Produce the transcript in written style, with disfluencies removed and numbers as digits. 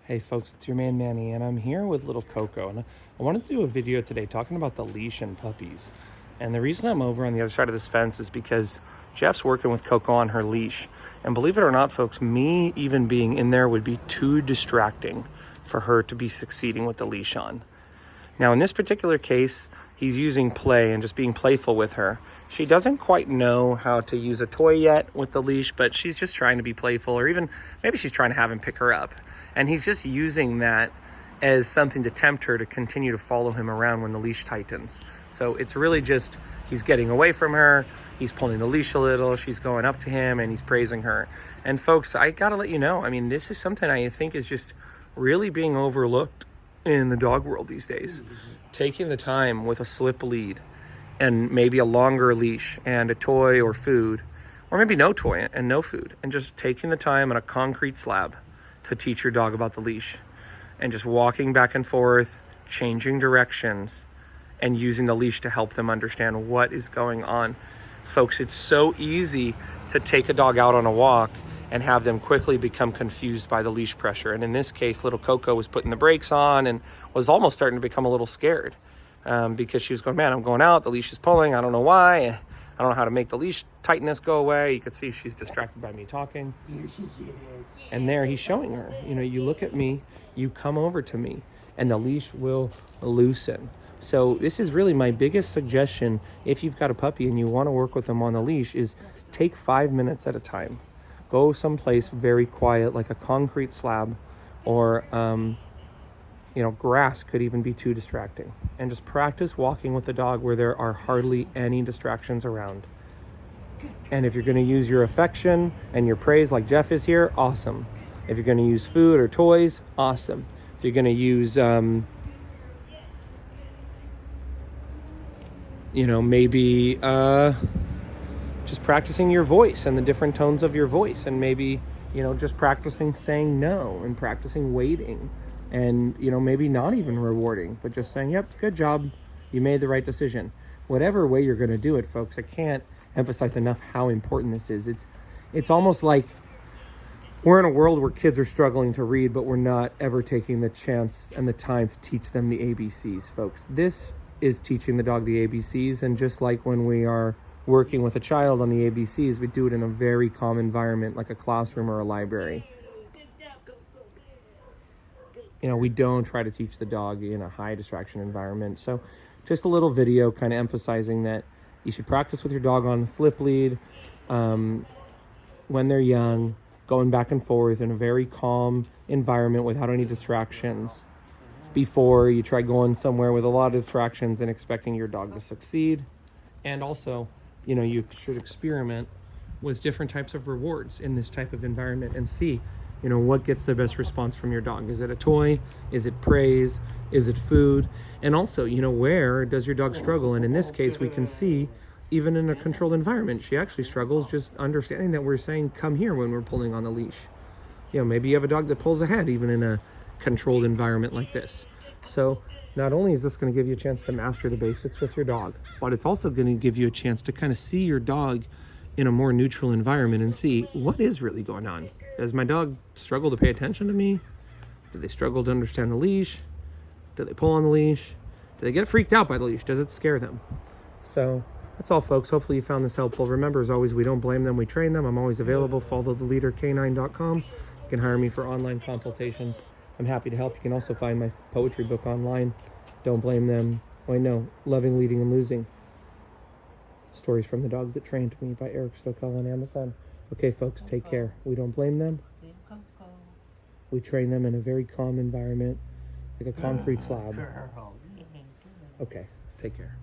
Hey folks, it's your man Manny, and I'm here with little Coco, and I wanted to do a video today talking about the leash and puppies. And the reason I'm over on the other side of this fence is because Jeff's working with Coco on her leash. And believe it or not, folks, me even being in there would be too distracting for her to be succeeding with the leash on. Now, in this particular case, he's using play and just being playful with her. She doesn't quite know how to use a toy yet with the leash, but she's just trying to be playful, or even maybe she's trying to have him pick her up. And he's just using that as something to tempt her to continue to follow him around when the leash tightens. So it's really just, he's getting away from her, he's pulling the leash a little, she's going up to him, and he's praising her. And folks, I gotta let you know, I mean, this is something I think is just really being overlooked in the dog world these days. Taking the time with a slip lead and maybe a longer leash and a toy or food, or maybe no toy and no food, and just taking the time on a concrete slab to teach your dog about the leash, and just walking back and forth, changing directions, and using the leash to help them understand what is going on. Folks, it's so easy to take a dog out on a walk and have them quickly become confused by the leash pressure. And in this case, little Coco was putting the brakes on and was almost starting to become a little scared because she was going, man, I'm going out, the leash is pulling, I don't know why. I don't know how to make the leash tightness go away. You can see she's distracted by me talking. And there he's showing her, you know, you look at me, you come over to me, and the leash will loosen. So this is really my biggest suggestion if you've got a puppy and you want to work with them on the leash, is take 5 minutes at a time. Go someplace very quiet, like a concrete slab, or you know, grass could even be too distracting. And just practice walking with the dog where there are hardly any distractions around. And if you're going to use your affection and your praise like Jeff is here, awesome. If you're going to use food or toys, awesome. If you're going to use, you know, maybe just practicing your voice and the different tones of your voice, and maybe, you know, just practicing saying no and practicing waiting. And, you know, maybe not even rewarding, but just saying, yep, good job, you made the right decision. Whatever way you're going to do it, folks, I can't emphasize enough how important this is. It's almost like we're in a world where kids are struggling to read, but we're not ever taking the chance and the time to teach them the ABCs, folks. This is teaching the dog the ABCs, and just like when we are working with a child on the ABCs, we do it in a very calm environment, like a classroom or a library. You know, we don't try to teach the dog in a high distraction environment. So just a little video kind of emphasizing that you should practice with your dog on a slip lead when they're young, going back and forth in a very calm environment without any distractions, before you try going somewhere with a lot of distractions and expecting your dog to succeed. And also, you know, you should experiment with different types of rewards in this type of environment and see, you know, what gets the best response from your dog. Is it a toy? Is it praise? Is it food? And also, you know, where does your dog struggle? And in this case, we can see, even in a controlled environment, she actually struggles just understanding that we're saying, come here, when we're pulling on the leash. You know, maybe you have a dog that pulls ahead, even in a controlled environment like this. So not only is this going to give you a chance to master the basics with your dog, but it's also going to give you a chance to kind of see your dog in a more neutral environment and see what is really going on. Does my dog struggle to pay attention to me? Do they struggle to understand the leash? Do they pull on the leash? Do they get freaked out by the leash? Does it scare them? So that's all, folks. Hopefully you found this helpful. Remember, as always, we don't blame them, we train them. I'm always available. followtheleaderk9.com. You can hire me for online consultations. I'm happy to help. You can also find my poetry book online. Don't blame them. Wait, no. Loving, Leading, and Losing. Stories from the Dogs That Trained Me by Eric Stokel on Amazon. Okay, folks, take care. We don't blame them. We train them in a very calm environment, like a concrete slab. Okay, take care.